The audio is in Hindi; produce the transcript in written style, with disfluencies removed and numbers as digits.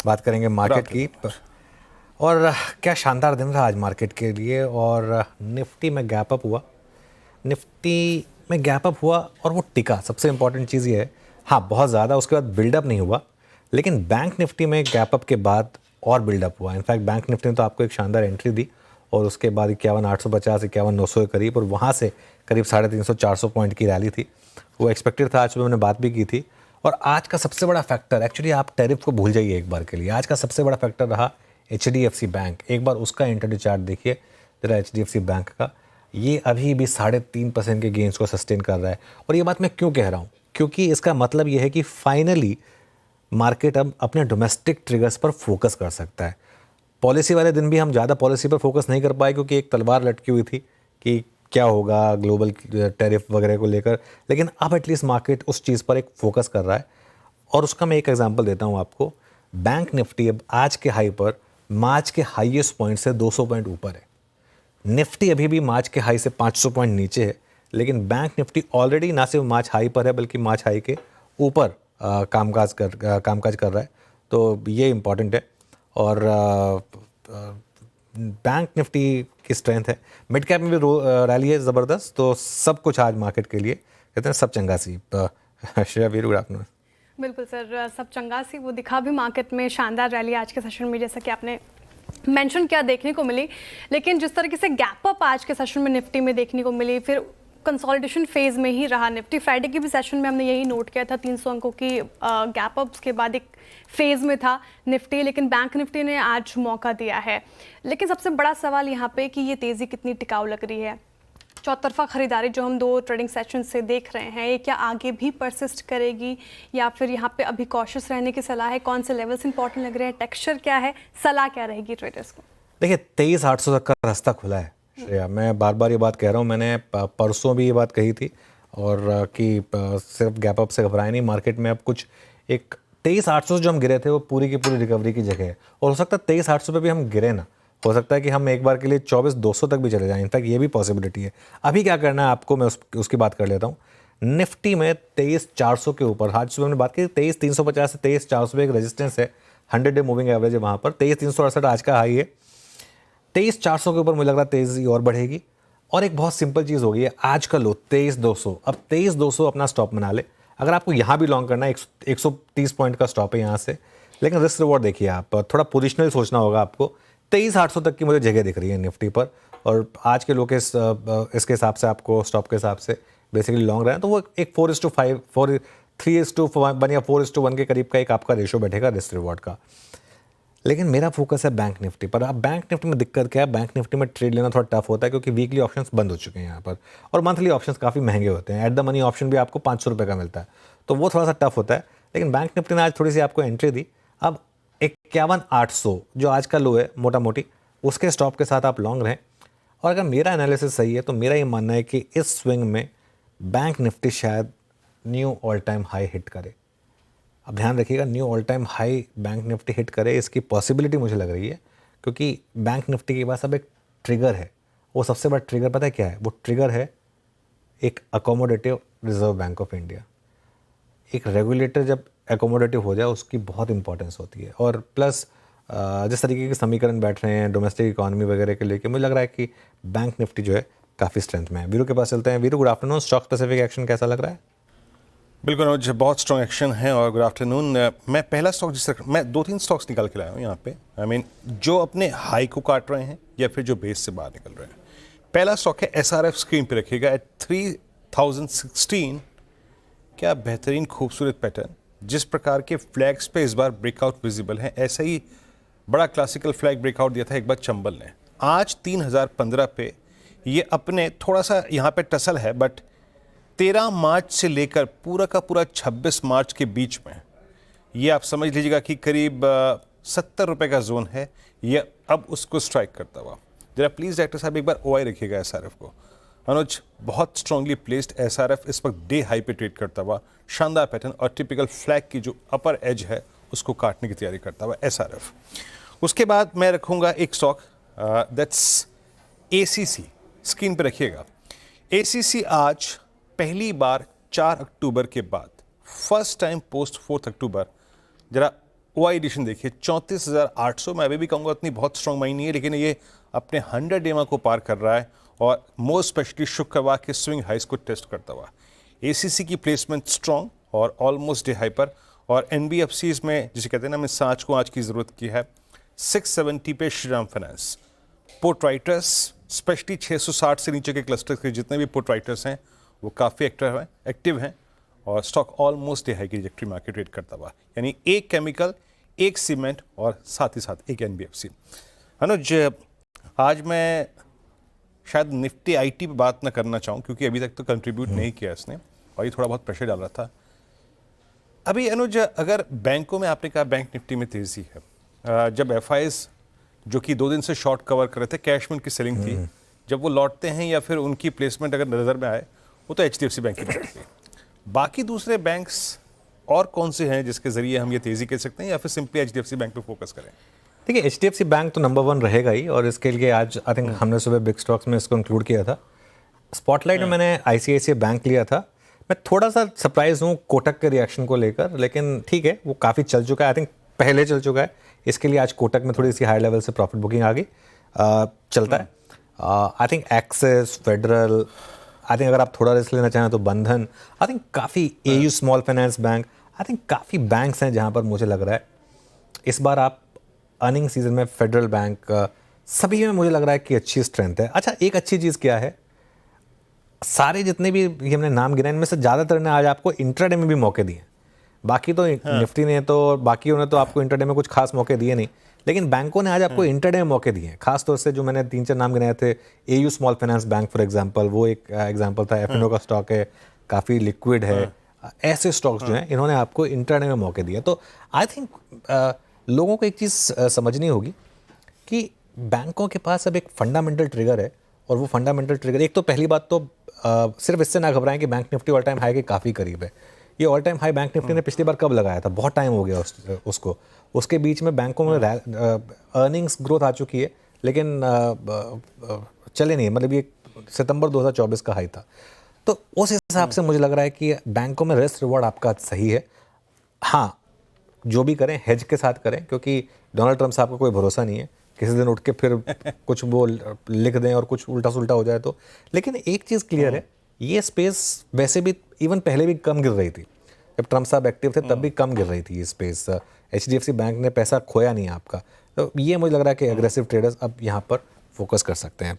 बात करेंगे मार्केट की। और क्या शानदार दिन रहा आज मार्केट के लिए। और निफ्टी में गैप अप हुआ, निफ्टी में गैप अप हुआ और वो टिका। सबसे इंपॉर्टेंट चीज़ ये है, हाँ बहुत ज़्यादा उसके बाद बिल्डअप नहीं हुआ, लेकिन बैंक निफ्टी में गैप अप के बाद और बिल्डअप हुआ। इनफैक्ट बैंक निफ्टी ने तो आपको एक शानदार एंट्री दी और उसके बाद 51,850 51,900 के करीब, और वहाँ से करीब 350-400 पॉइंट की रैली थी। वो एक्सपेक्टेड था, आज सुबह मैंने बात भी की थी। और आज का सबसे बड़ा फैक्टर, एक्चुअली आप टैरिफ को भूल जाइए एक बार के लिए, आज का सबसे बड़ा फैक्टर रहा HDFC बैंक। एक बार उसका इंटरडे चार्ट देखिए जरा HDFC बैंक का, ये अभी भी 3.5% के गेंस को सस्टेन कर रहा है। और ये बात मैं क्यों कह रहा हूँ, क्योंकि इसका मतलब ये है कि फाइनली मार्केट अब अपने डोमेस्टिक ट्रिगर्स पर फोकस कर सकता है। पॉलिसी वाले दिन भी हम ज़्यादा पॉलिसी पर फोकस नहीं कर पाए, क्योंकि एक तलवार लटकी हुई थी कि क्या होगा ग्लोबल टैरिफ वगैरह को लेकर, लेकिन अब एटलीस्ट मार्केट उस चीज़ पर एक फोकस कर रहा है। और उसका मैं एक एग्जांपल देता हूँ आपको। बैंक निफ्टी अब आज के हाई पर मार्च के हाईएस्ट पॉइंट से 200 पॉइंट ऊपर है। निफ्टी अभी भी मार्च के हाई से 500 पॉइंट नीचे है, लेकिन बैंक निफ्टी ऑलरेडी ना सिर्फ मार्च हाई पर है बल्कि मार्च हाई के ऊपर कामकाज कर रहा है। तो ये इम्पॉर्टेंट है। और बैंक निफ्टी की स्ट्रेंथ है, मिड कैप में भी रैली है ज़बरदस्त। तो सब कुछ आज मार्केट के लिए कहते हैं सब चंगा सी। श्रेया वीर, गुड आफ्टरनून। बिल्कुल सर, सब चंगा सी वो दिखा भी मार्केट में। शानदार रैली आज के सेशन में, जैसा कि आपने मेंशन किया, देखने को मिली। लेकिन जिस तरीके से गैप अप आज के सेशन में निफ्टी में देखने को मिली, फिर कंसोलिडेशन फेज में ही रहा निफ्टी। फ्राइडे के भी सेशन में हमने यही नोट किया था, 300 अंकों की गैप अप्स के बाद एक फेज में था निफ्टी, लेकिन बैंक निफ्टी ने आज मौका दिया है। लेकिन सबसे बड़ा सवाल यहाँ पे कि ये तेज़ी कितनी टिकाऊ लग रही है। चौतरफा खरीदारी जो हम 2 ट्रेडिंग सेशन से देख रहे हैं, ये क्या आगे भी परसिस्ट करेगी या फिर यहाँ पे अभी कॉशियस रहने की सलाह है? कौन से लेवल्स इंपॉर्टेंट लग रहे हैं? टेक्सचर क्या है? सलाह क्या रहेगी ट्रेडर्स को? देखिए 23,800 तक का रास्ता खुला है श्रेया। मैं बार बार ये बात कह रहा हूँ, मैंने परसों भी ये बात कही थी। और कि सिर्फ गैप अप से घबराए नहीं, मार्केट में अब कुछ एक 23,800 जो हम गिरे थे वो पूरी की पूरी रिकवरी की जगह है। और हो सकता है 23,800 पे भी हम गिरे ना, हो सकता है कि हम एक बार के लिए 24,200 तक भी चले जाएं। इनफैक्ट ये भी पॉसिबिलिटी है। अभी क्या करना है आपको, मैं उसकी बात कर लेता हूँ। निफ्टी में 23,400 के ऊपर, आज सुबह हमने बात की 23,350 से 23,400 एक रेजिस्टेंस है, 100 डे मूविंग एवरेज है वहाँ पर। 23,368 आज का हाई है। 23,400 के ऊपर मुझे लग रहा है तेज़ी और बढ़ेगी। और एक बहुत सिंपल चीज़ हो गई है, आज का लो 23,200, अब 23,200 अपना स्टॉप बना ले। अगर आपको यहाँ भी लॉन्ग करना है, 130 पॉइंट का स्टॉप है यहाँ से, लेकिन रिस्क रिवॉर्ड देखिए, आप थोड़ा पोजिशनल सोचना होगा आपको। 23,800 तक की मुझे जगह दिख रही है निफ्टी पर, और आज के लो के इसके हिसाब से आपको स्टॉप के हिसाब से बेसिकली लॉन्ग रहना, तो वो एक 4:5 3:1 या 4:1 के करीब का एक आपका रेशो बैठेगा रिस्क रिवॉर्ड का। लेकिन मेरा फोकस है बैंक निफ्टी पर। अब बैंक निफ्टी में दिक्कत क्या है, बैंक निफ्टी में ट्रेड लेना थोड़ा टफ होता है, क्योंकि वीकली ऑप्शंस बंद हो चुके हैं यहाँ पर, और मंथली ऑप्शंस काफ़ी महंगे होते हैं। एट द मनी ऑप्शन भी आपको 500 रुपये का मिलता है, तो वो थोड़ा सा टफ होता है। लेकिन बैंक निफ्टी ने आज थोड़ी सी आपको एंट्री दी। अब 51,800 जो आज का लो है मोटा मोटी, उसके स्टॉप के साथ आप लॉन्ग रहें। और अगर मेरा एनालिसिस सही है तो मेरा ये मानना है कि इस स्विंग में बैंक निफ्टी शायद knew all time high hit करे। अब ध्यान रखिएगा, knew all time high bank Nifty hit करे, इसकी पॉसिबिलिटी मुझे लग रही है, क्योंकि बैंक निफ्टी के पास अब एक ट्रिगर है। वो सबसे बड़ा ट्रिगर पता है क्या है? वो ट्रिगर है एक accommodative reserve bank of India. एक रेगुलेटर जब एकोमोडेटिव हो जाए उसकी बहुत इंपॉर्टेंस होती है। और प्लस जिस तरीके के समीकरण बैठ रहे हैं डोमेस्टिक इकोनॉमी वगैरह के लेके, मुझे लग रहा है कि बैंक निफ्टी जो है काफ़ी स्ट्रेंथ में है। वीरू के पास चलते हैं। Veeru, good afternoon. Stock specific action कैसा लग रहा है? बिल्कुल अनुज, बहुत स्ट्रॉन्ग एक्शन है और गुड आफ्टरनून। मैं पहला स्टॉक मैं 2-3 स्टॉक्स निकाल के लाया हूँ यहाँ पे। जो अपने हाई को काट रहे हैं या फिर जो बेस से बाहर निकल रहे हैं। पहला स्टॉक है SRF, स्क्रीन पे रखिएगा एट 3016। क्या बेहतरीन खूबसूरत पैटर्न, जिस प्रकार के फ्लैग्स पे इस बार ब्रेकआउट विजिबल है, ऐसा ही बड़ा क्लासिकल फ्लैग ब्रेकआउट दिया था एक बार चंबल ने। आज 3015 पे ये अपने थोड़ा सा यहाँ पे टसल है, बट 13 मार्च से लेकर पूरा का पूरा 26 मार्च के बीच में ये आप समझ लीजिएगा कि करीब 70 रुपये का जोन है। ये अब उसको स्ट्राइक करता हुआ। जरा प्लीज़ डायरेक्टर साहब एक बार OI रखिएगा SRF को। अनुज, बहुत स्ट्रांगली प्लेस्ड SRF इस वक्त डे हाई पे ट्रेड करता हुआ, शानदार पैटर्न और टिपिकल फ्लैग की जो अपर एज है उसको काटने की तैयारी करता हुआ SRF। उसके बाद मैं रखूँगा एक स्टॉक दैट्स ACC, स्क्रीन पे रखिएगा। ACC आज पहली बार 4 अक्टूबर के बाद, फर्स्ट टाइम पोस्ट 4 अक्टूबर, जरा OI एडिशन देखिए 34,800, मैं अभी भी कहूँगा उतनी बहुत स्ट्रॉन्ग माइंड नहीं है, लेकिन ये अपने 100 EMA को पार कर रहा है और मोस्ट स्पेशली शुक्रवार के स्विंग हाइस को टेस्ट करता हुआ। ACC की प्लेसमेंट स्ट्रॉन्ग और ऑलमोस्ट डे हाइपर, और NBFCs में जिसे कहते हैं ना, हमें सांच को आज की ज़रूरत की है। 670 पे Shriram finance. Put writers specially 660 से नीचे के क्लस्टर के जितने भी पुट राइटर्स हैं वो काफ़ी एक्टिव हैं और स्टॉक ऑलमोस्ट हाई की ट्रैजेक्टरी मार्केट रेट करता हुआ, यानी एक केमिकल, एक सीमेंट और साथ ही साथ एक NBFC। अनुज, आज मैं शायद निफ्टी IT पे बात ना करना चाहूँ क्योंकि अभी तक तो कंट्रीब्यूट नहीं किया इसने और ये थोड़ा बहुत प्रेशर डाल रहा था। अभी अनुज, अगर बैंकों में आपने कहा बैंक निफ्टी में तेज़ी है, जब FIs जो कि 2 दिन से शॉर्ट कवर कर रहे थे, कैश में उनकी सेलिंग थी, जब वो लौटते हैं या फिर उनकी प्लेसमेंट अगर नज़र में आए, वो तो HDFC बैंक की बैठती है। बाकी दूसरे बैंक्स और कौन से हैं जिसके ज़रिए हम ये तेज़ी कह सकते हैं, या फिर सिंपली HDFC बैंक पे फोकस करें? देखिए, HDFC बैंक तो नंबर 1 रहेगा ही, और इसके लिए आज आई थिंक हमने सुबह बिग स्टॉक्स में इसको इंक्लूड किया था। स्पॉटलाइट में मैंने ICICI बैंक लिया था। मैं थोड़ा सा सरप्राइज हूँ कोटक के रिएक्शन को लेकर, लेकिन ठीक है, वो काफ़ी चल चुका है, आई थिंक पहले चल चुका है। इसके लिए आज कोटक में थोड़ी सी हाई लेवल से प्रॉफिट बुकिंग आ गई, चलता है। I think axis, federal, I think अगर आप थोड़ा रिस्क लेना चाहें तो बंधन, आई थिंक काफ़ी AU small finance bank, I think काफ़ी बैंक्स हैं जहाँ पर मुझे लग रहा है इस बार आप अर्निंग सीजन में फेडरल बैंक, सभी में मुझे लग रहा है कि अच्छी स्ट्रेंथ है। अच्छा, एक अच्छी चीज़ क्या है, सारे जितने भी ये हमने नाम गिनाए इनमें से ज़्यादातर ने आज आपको इंट्राडे में भी मौके दिए। बाकी तो निफ्टी ने तो, बाकियों ने तो आपको इंट्राडे में कुछ खास मौके दिए नहीं, लेकिन बैंकों ने आज आपको इंट्राडे में मौके दिए हैं। खास तौर से जो मैंने 3-4 नाम गिनाए थे, AU small finance bank for example, वो एक एग्जांपल था। F&O का स्टॉक है, काफ़ी लिक्विड है। ऐसे स्टॉक्स जो हैं इन्होंने आपको इंट्राडे में मौके दिए। तो आई थिंक लोगों को एक चीज़ समझनी होगी कि बैंकों के पास अब एक फंडामेंटल ट्रिगर है, और वो फंडामेंटल ट्रिगर, एक तो पहली बात तो सिर्फ इससे ना घबराएं कि bank Nifty all time high के काफ़ी करीब है। ये all time high bank Nifty ने पिछली बार कब लगाया था, बहुत टाइम हो गया उसको। उसके बीच में बैंकों में अर्निंग्स ग्रोथ आ चुकी है, लेकिन चले नहीं, मतलब ये सितंबर 2024 का हाई था। तो उस हिसाब से मुझे लग रहा है कि बैंकों में रिस्क रिवॉर्ड आपका सही है। हाँ, जो भी करें हेज के साथ करें, क्योंकि डोनाल्ड ट्रंप साहब का कोई भरोसा नहीं है, किसी दिन उठ के फिर कुछ वो लिख दें और कुछ उल्टा सुल्टा हो जाए तो। लेकिन एक चीज़ क्लियर है, ये स्पेस वैसे भी इवन पहले भी कम गिर रही थी, जब ट्रंप साहब एक्टिव थे तब भी कम गिर रही थी ये स्पेस। HDFC बैंक ने पैसा खोया नहीं है आपका। तो ये मुझे लग रहा है कि एग्रेसिव ट्रेडर्स अब यहाँ पर फोकस कर सकते हैं।